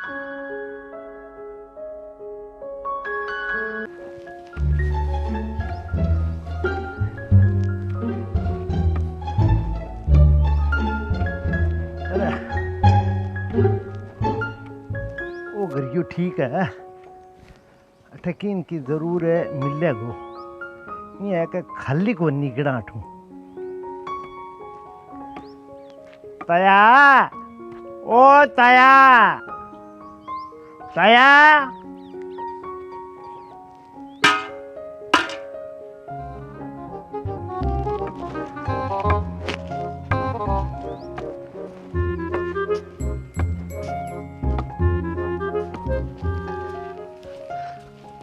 वो घरियो ठीक है, ठकीन की जरूर है मिले गो ये है कि खाली को निगड़ा ठू तया ओ तया तया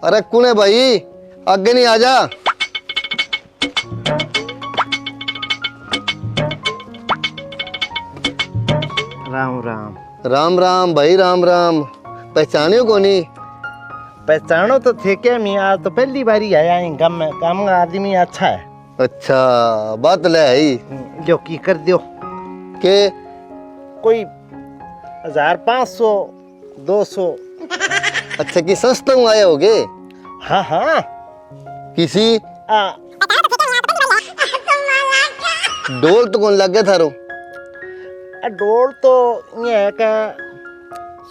अरे कौन है भाई, आगे नहीं आजा। राम राम। राम राम भाई, राम राम। पहचानियो को नहीं? पहचानो तो थे क्या मियाँ, तो पहली बारी आया है गम में, काम का आदमी अच्छा है। अच्छा बात ले आई जो की कर दियो के कोई 1500 200। अच्छा की सस्ता में आए होगे? हाँ हाँ किसी आ, डोल तो कौन लग गया थारो? डोल तो ये है कि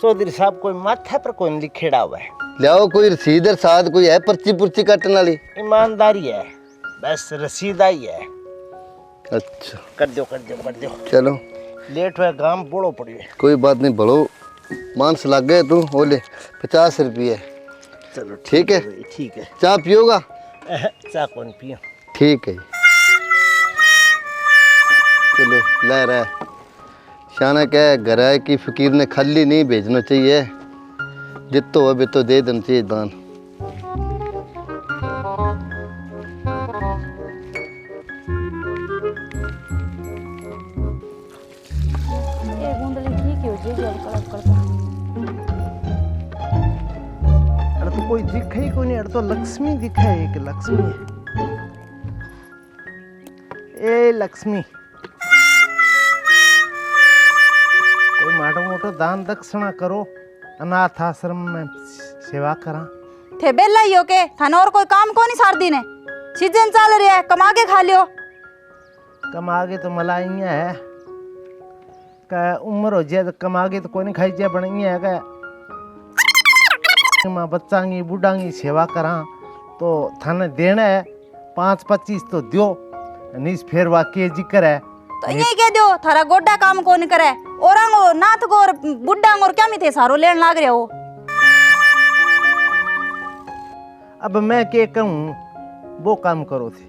चौधरी साहब कोई माथे पर कोई लिखेड़ा हुआ है। लियाओ कोई रसीद साथ कोई है, पर्ची पुर्ची काटने वाली? ईमानदारी है, बस रसीद आई है। अच्छा कर दो कर दो कर दो। चलो लेट हुआ, गांव बोलो पड़ी है। कोई बात नहीं, बड़ो मानस लग गए तू। बोले 50 रुपये। चलो ठीक है ठीक है। चाय पियोगा? चाय कौन पियो? ठीक है चलो ले रहा है शाना क्या घर आए कि फकीर ने खाली नहीं भेजना चाहिए, जितो हो तो दे देना चाहिए दान। ये गुंडली ठीक हो जे जब कड़क करता। अरे तो कोई दिखे ही कोई नहीं, अरे तो लक्ष्मी दिखा है, एक लक्ष्मी है। ए लक्ष्मी, कोई माटो मोटो दान दक्षिणा करो, अनाथ आश्रम में सेवा करा। थे बेला ही हो के थाने और कोई काम को नहीं सार दी ने, सीजन चल रहा है, कमा के खा लियो। कमा के तो मला इया है का उम्र हो जाए तो कमा के तो कोई नहीं खाई जाए, बन इया है का मां बच्चा की बूढ़ा की सेवा करा तो थाने देना है 5-25 तो दियो, नीस फेर वा के जिक्र है तो यही कह दो थारा गोड्डा काम को नहीं करे, औरंगो नाथ को और बुड्ढा और क्या मिथे सारो लेन लाग रहे हो। अब मैं के कहूँ, वो काम करो थे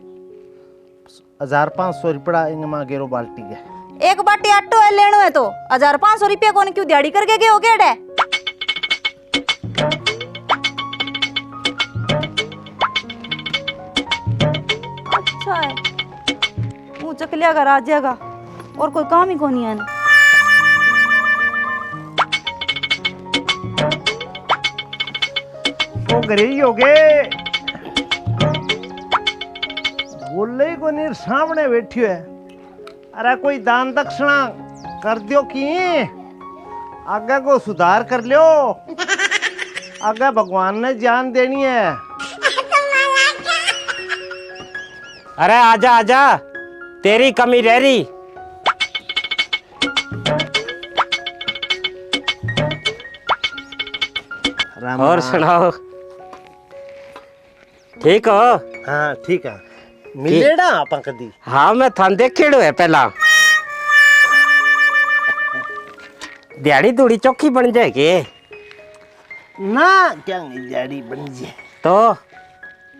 1500 रुपया इंग मां गेरो बाल्टी है। एक बाटी आटो है लेनो है तो 1500 रुपया को क्यों दिहाड़ी करके गए हो गेड़े? अच्छा है वो चकलिया का राज जाएगा और कोई काम ही को नहीं है ना। वो घरे ही हो गए, बोले ही को नहीं, सामने बैठी है। अरे कोई दान दक्षिणा कर दियो कि आगे को सुधार कर लियो, आगे भगवान ने जान देनी है। अरे आजा आजा, तेरी कमी रह रही। और सुनाओ, ठीक हो? हाँ ठीक है, मिलेड़ा आपा कदी? हाँ मैं थान देखेड़ो है पहला। दिहाड़ी दूड़ी चौखी बन जाएगी ना, क्या दिहाड़ी बन जाए तो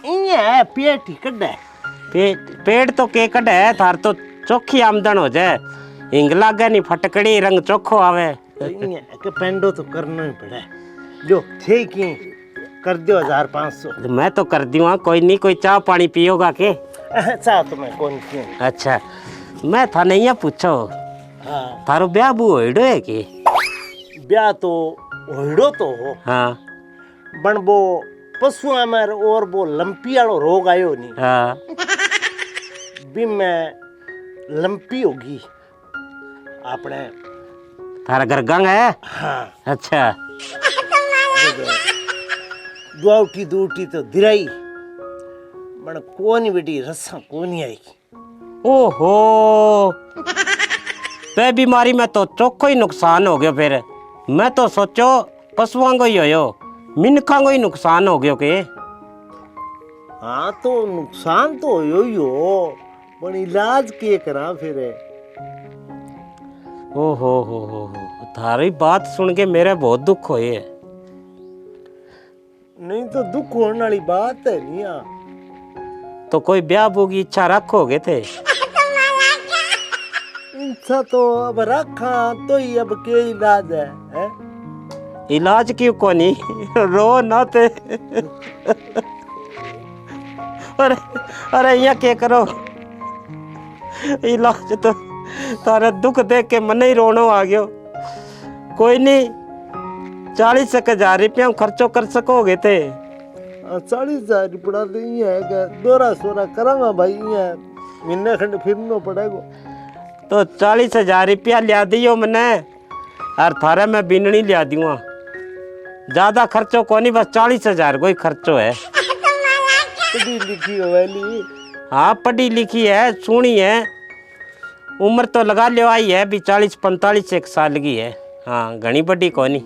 इन्हें पेट ही कड्डा है। पेट तो के कड है, थार तो चौखी आमदन हो जाए। हिंग लागे नहीं फटकड़ी, रंग चोखो आवे। तो इन्हें के पेंडो तो करना ही पड़े। जो थे कि कर दियो 1500। मैं तो कर दियो, कोई नहीं, कोई चाय पानी पियोगा के? चाह तो मैं कौन क्यों। अच्छा मैं था नहीं पूछो, हाँ थारो ब्याह बू होइडो है कि? ब्याह तो होइडो तो हो, हाँ बन वो पशुआ में और वो लंपी वालो रोग आयो नहीं, हाँ भी मैं लंपी होगी आपने। थारा घर गंग है? हाँ अच्छा दुआउटी दूटी तो दिराई मन कोनी बेटी रस्सा कोनी आई। ओहो पे बीमारी में तो चोखो ही नुकसान हो गयो। फिर मैं तो सोचो पशुओं को ही होयो, मिनखा को ही नुकसान हो गयो के। हाँ तो नुकसान तो हो ही हो, पर इलाज के करा फिर। हो थारी बात सुन के मेरे बहुत दुख होए। नहीं तो दुख होने वाली बात है नहीं। तो कोई ब्याह बू की इच्छा रखोगे थे? इच्छा तो अब रखा तो ही अब के इलाज है? इलाज क्यों कोनी रो ना थे। अरे यहाँ क्या करो, इलाज तो तारा दुख देख के मन ही रोनो आ गयो। कोई नहीं 40,000 रुपया खर्चो कर सकोगे थे? 40,000 रुपया नहीं है क्या? दोरा सोरा करांगा भाई, है महीने खंड फिरना पड़ेगा। तो 40,000 रुपया लिया दियो मने, और थारे मैं बिननी लिया दूंगा। ज्यादा खर्चो को नहीं, बस 40,000 कोई खर्चो है। पढ़ी लिखी हो वाली? हाँ पढ़ी लिखी है, सुनी है, उम्र तो लगा लियो आई है भी 40-45 एक साल की है। हाँ घनी बड़ी कोनी।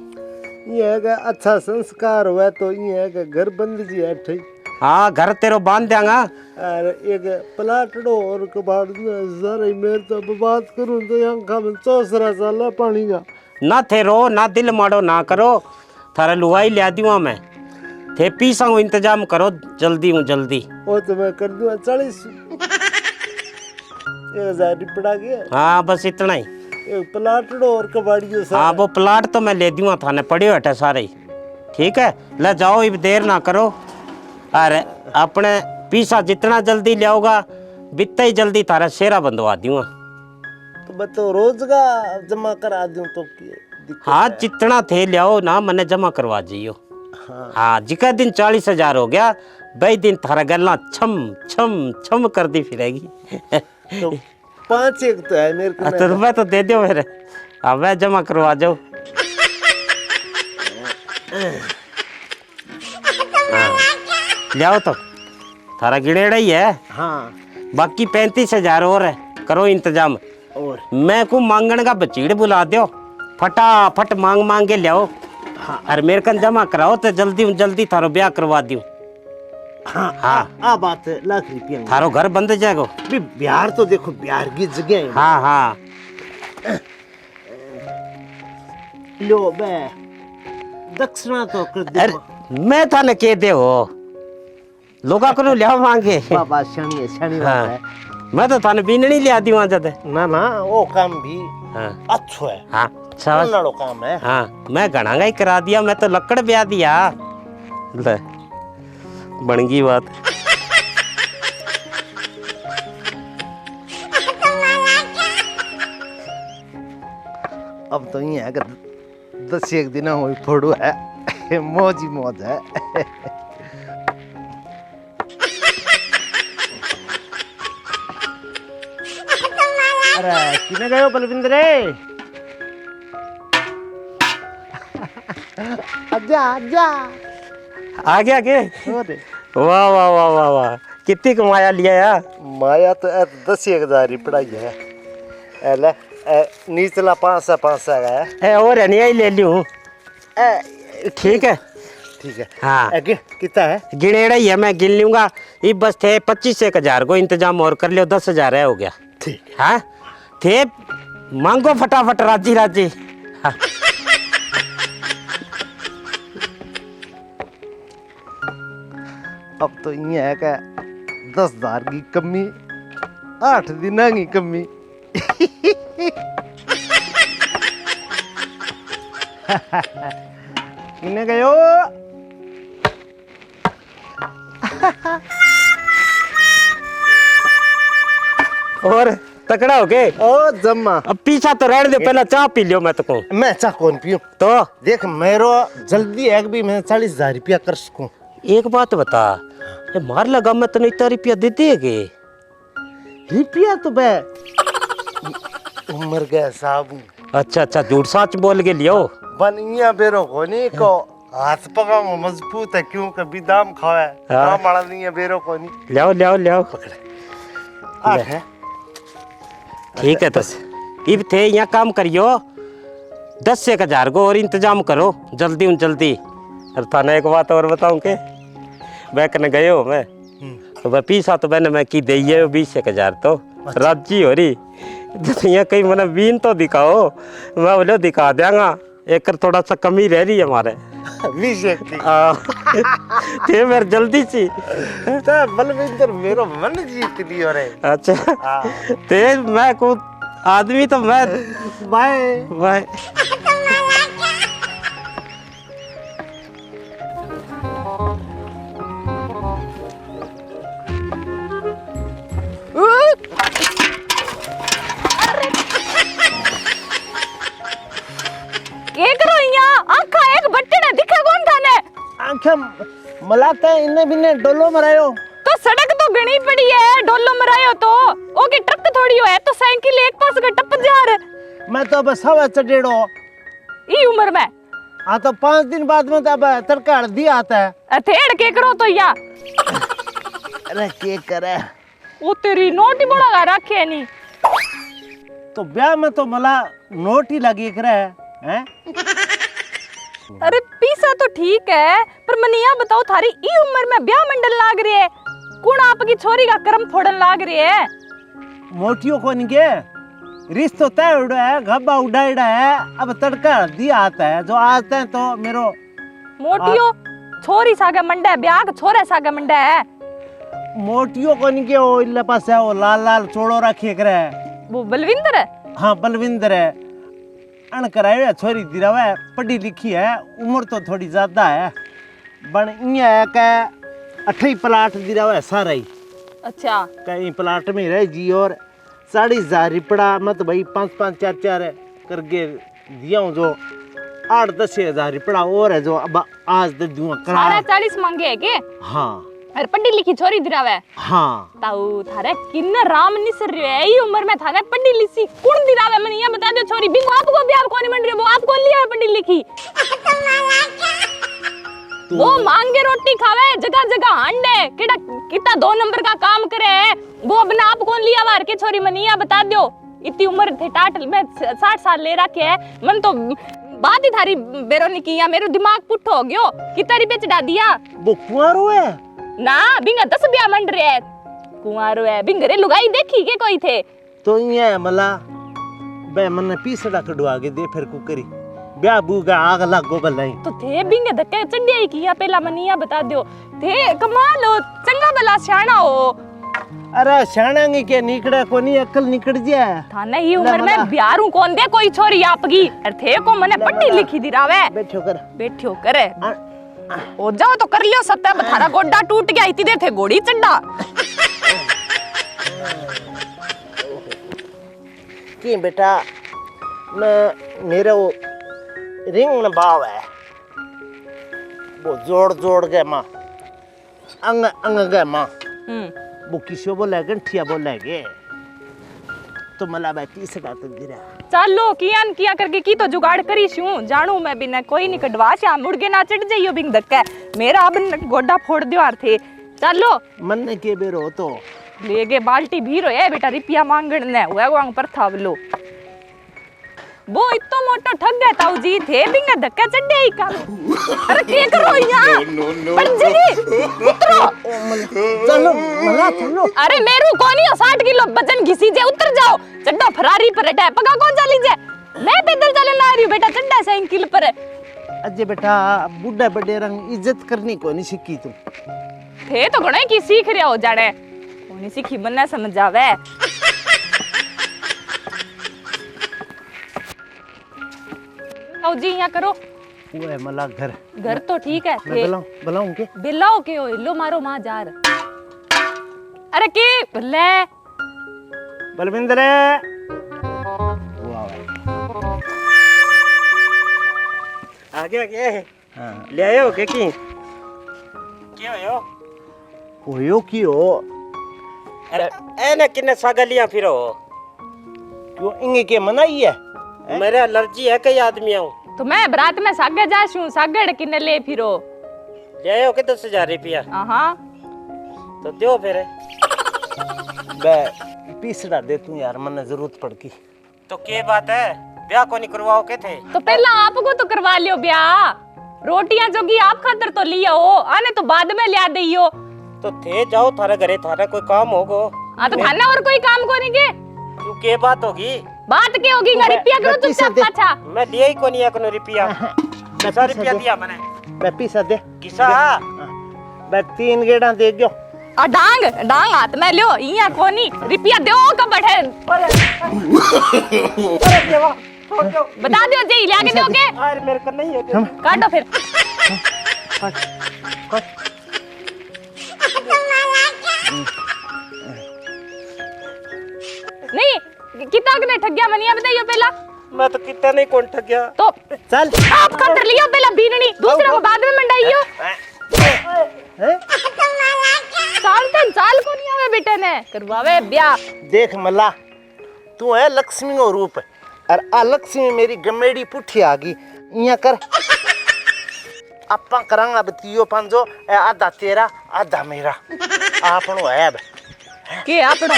ये है का अच्छा संस्कार हुआ तो ये है का घर बंद जी है ठीक। हाँ घर तेरो बांध देंगा। और एक प्लाटड़ो और कबाड़ सारे मेरे तो बात करूं तो यहाँ में 4 साल पानी का ना थे रो ना दिल मारो ना करो, थारा लुआई लिया दूंगा मैं। थे पीसा इंतजाम करो जल्दी हूँ जल्दी। वो तो मैं कर दूंगा 40,000 रुपया गया। हाँ बस इतना ही। एक प्लाटड़ो और कबाड़ियो सारा। हाँ वो प्लाट तो मैं ले दूंगा, थाने पड़े हटे सारे ही। ठीक है ले जाओ, अब देर ना करो। अरे अपने पीसा जितना जल्दी ले आओगा बितना ही जल्दी थारा शेरा बंधवा दूंगा। तो मैं तो रोज का जमा करा दूं तो हाँ जितना थे ले आओ ना, मैंने जमा करवा जियो। हाँ जिका दिन 40,000 हो गया भाई दिन थारा गल्ला छम छम छम कर दी फिरेगी। तो 5 एक तो है मेरे को। तो रुपये तो दे दो मेरे, अब मैं जमा करवा जाओ। ले आओ तो थारा गिड़ेड़ा ही है। हाँ बाकी 35,000 और है, करो इंतजाम। और मैं को मांगण का बचीड़ बुला दो, फटाफट मांग मांग के ले आओ। हाँ और मेरे कन जमा कराओ तो जल्दी जल्दी थारो ब्याह करवा दूं। हाँ बात है, लाख रुपया थारो घर बंद जाएगा। बिहार तो देखो, बिहार की जगह है। हाँ हाँ लो बे दक्षिणा तो कर दे। अरे मैं थाने कह दे हो लोगा को ले आओ मांगे। बाबा शनि शनि हाँ। है। मैं तो थाने बीननी लिया दी वहां जाते। ना ना वो काम भी हाँ अच्छा है। हाँ शाबाश। लड़ो काम है। हाँ मैं घणागा ही करा दिया, मैं तो लकड़ ब्याह दिया। ले बन गई बात। अब तो ये है कि 10 एक दिन हुई फोड़ू है, मौज ही मौज है। अरे किने गयो बलविंदर? आजा आजा। आ गया के? अरे वाह वाह वाह वाह वाह, कितनी कमाया लिया यार? माया तो 10,000 रुपया ही है। एले नीचला 500 है। ए और नहीं ले लियो। ठीक है ठीक है। हाँ कितना है? गिनेड़ा ही है, मैं गिन लूंगा। ये बस थे 25,000 को इंतजाम और कर लियो, 10,000 है हो गया। ठीक। हाँ थे मांगो फटाफट राजी राजी। हाँ। अब तो ये है कि 10,000 की कमी, 8 दिन की कमी। किने गयो? और तकड़ा हो गए? ओ जम्मा। अब पीछा तो रहने दो, पहले चाय पी लियो। मैं तो कहूँ मैं चाह कौन पियूं? तो देख मेरो जल्दी है कि भी मैं 40,000 रुपया कर सकूं। एक बात बता, ये मार लगा मैं तो इतना रुपया दे देगे? रुपया तो बे उम्र गए साहब। अच्छा अच्छा झूठ सच बोल के लियो। बनिया बेरो कोनी को हाथ पगा मजबूत है क्यों कभी दाम खावा है हाँ। दाम वाला नहीं है बेरो को नहीं लियाओ लियाओ लियाओ आ है ठीक है तो इब थे यहाँ काम करियो 10,000 को और इंतजाम करो जल्दी उन जल्दी। और थाने एक बात और बताऊं के मैं कने गए हो मैं तो मैं पीसा तो मैंने मैं की दे 20,000 तो राजी हो रही तो यहाँ कहीं मैंने बीन तो दिखाओ मैं बोलो दिखा देंगा एक थोड़ा सा कमी रह रही है हमारे विषय की थे मेरे जल्दी सी तो बलविंदर मेरो मन जीत लियो रे अच्छा ते मैं को आदमी तो मैं बाय भाई के करो यहाँ आंखा एक बट्टे दिखा कौन थाने आंखें मलाते इन्ने बिन्ने डोलो मरायो तो सड़क तो घनी पड़ी है डोलो मरायो तो ओके ट्रक थोड़ी हो है तो साइकिल एक पास का टप जा रहा मैं तो बस हवा चढ़ेड़ो ई उम्र में हाँ तो 5 दिन बाद में तो अब तड़का हल्दी आता है अथेड़ के करो तो यहाँ अरे के करे वो तेरी नोट ही बड़ा रखे नहीं तो ब्याह में तो मला नोट ही लगी करे हैं अरे पीसा तो ठीक है पर मनिया बताओ थारी ई उम्र में ब्याह मंडल लाग रही है कौन आपकी छोरी का कर्म फोड़न लाग रही है मोटियों को निके रिश्तो तय उड़ा है घब्बा उड़ाइड़ा है अब तड़का हल्दी आता है जो आता है तो मेरो मोटियो छोरी सागे मंडा है ब्याह छोरे सागे मंडा है मोटियों को निके वो इल्ले पास है वो लाल लाल चोड़ो रखे करे वो बलविंदर है हाँ बलविंदर है अन करायो है छोरी दिरावा है पढ़ी लिखी है उम्र तो थोड़ी ज्यादा है बन इया है के 8 प्लाट दिरावा है सारा ही अच्छा कहीं प्लाट में रह जी और 40,000 रिपड़ा मत भाई 5-5 4-4 करके दिया हूँ जो 8-10,000 रिपड़ा और है जो अब आज दे दूंगा साढ़े करा 40 मांगे है के हाँ अरे पढ़ी लिखी छोरी दिरावे हाँ ताऊ थारे किन्न राम निसर रहे है ई उम्र में थारे पढ़ी लिखी कौन दिरावे मैंने ये बता दो छोरी बिंगो आपको ब्याह कौन मंड रही वो आपको लिया है पढ़ी लिखी वो मांगे रोटी खावे जगह जगह हांडे केड़ा कितना 2 नंबर का काम करे है वो अपने आप कौन लिया वार के छोरी मनिया बता दो इतनी उम्र थे टाटल में 60 साल ले रखे है मन तो बात ही थारी बेरोनी की या मेरो दिमाग पुट्ठो हो गयो कितरी पे चढ़ा दिया वो कुंवारो है ना बिंगा 10 ब्याह मंड रहे है कुंवारो है बिंगरे लुगाई देखी के कोई थे तो ये है मला बे मन पीसड़ा कढवा के दे फिर कुकरी ब्याह बूगा आग लागो भलाई तो थे बिंगे धक्के चढ़िया ही किया पहला मनिया बता दो थे कमाल हो चंगा भला सियाना हो अरे सियाणा के निकड़ा को नहीं अकल निकल जाए थाने ही उम्र में ब्यारू कौन दे कोई छोरी आपकी अरे थे को मने पढ़ी लिखी दिरावे बैठो करे ओ जाओ तो कर लियो सत्य थारा गोड्डा टूट गया इतनी देर थे घोड़ी चढ़ा कि बेटा मैं मेरे वो रिंग भाव है वो जोड़ जोड़ के माँ अंग अंग गए माँ वो किसी बोले गंठिया बोले गे तो मला भाई पीस का तो गिरा चलो कियान किया करके की तो जुगाड़ करी छू जानू मैं बिना कोई नहीं कटवा श्याम मुड़ के ना चढ़ जाइयो बिंग धक्का मेरा अब गोड्डा फोड़ दियो आर थे चलो मन ने के बेरो तो ले गे बाल्टी भीरो है बेटा रिपिया मांगण ने हुआ वांग पर था लो वो इतो मोटो ठग गया ताऊ जी थे बिंगा धक्का चढ़े ही काम अरे के करो यहां पंजरी उतरो चलो मला चलो अरे मेरू कोनी 60 किलो वजन घिसी जे उतर जाओ चड्डा फरारी पर है पगा कौन चली जे मैं पैदल चलने आ रही हूं बेटा चड्डा साइकिल पर अजय बेटा बुड्ढा बड़े रंग इज्जत करनी को नहीं सीखी तुम थे तो घणे की सीख रहे हो जाने कोनी सीखी मन्ना समझ आवे आओ जी यहाँ करो वो है मला घर तो ठीक है मैं बुलाऊं के बिलाओ के हो लो मारो मां जार अरे के ले बलविंदर आगे आगे हाँ ले आयो के की क्या हो होयो की हो अरे एने किने सागलियां फिरो क्यों इंगे के मनाई है मेरे एलर्जी है कई आदमियों तो मैं बरात में सागे जाशू सागड़ किने ले फिरो ले आओ के 10,000 रुपया हाँ तो दो फिर बे पीसड़ा दे तू यार, मने जरूरत पड़ की। तो के बात है ब्याह को नहीं करवाओ के थे तो पहला आपको तो करवा लियो ब्याह, रोटियां जोगी आप खातर तो लिया हो, आने तो बाद में लिया दियो। तो थे जाओ थारे घरे थारा कोई काम होगो। हाँ तो थाना और कोई काम को नहीं के तू के बात होगी बात के होगी ना रुपया करो चुपचाप पाछा। मैं दिया ही को नहीं है रुपया 10 रुपया दिया मैंने बे पीसा दे किसा बे 3 गेड़ा दे गयो। और डांग डांग हाथ में लियो इया कोनी रुपया दो का बैठे बता दियो जे ले के दोगे। यार मेरे को नहीं है काटो फिर नहीं कितना ने ठगिया मनिया बताइयो पहला। मैं तो कितना नहीं कौन ठग गया तो चल आप खातर लियो पहला बीननी दूसरा को बाद में मंडाइयो। साल को नहीं आवे बेटे ने करवावे ब्याह। देख मल्ला तू है लक्ष्मी और रूप और आ लक्ष्मी मेरी गमेड़ी पुठी आ गई इया कर आपा करांगा बतियो पांजो आधा तेरा आधा मेरा आपनो है अब के आपनो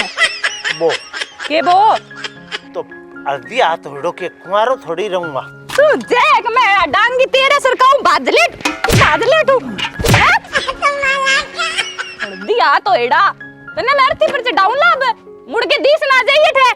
वो के वो तो अर्धी हाथ होड़ो के कुंवारो थोड़ी रहूंगा। तू देख मैं डांगी तेरे सर का बादले तू दिया तो एड़ा तने मेरे पर से डाउन लाभ मुड़ के 10 ना जाइए थे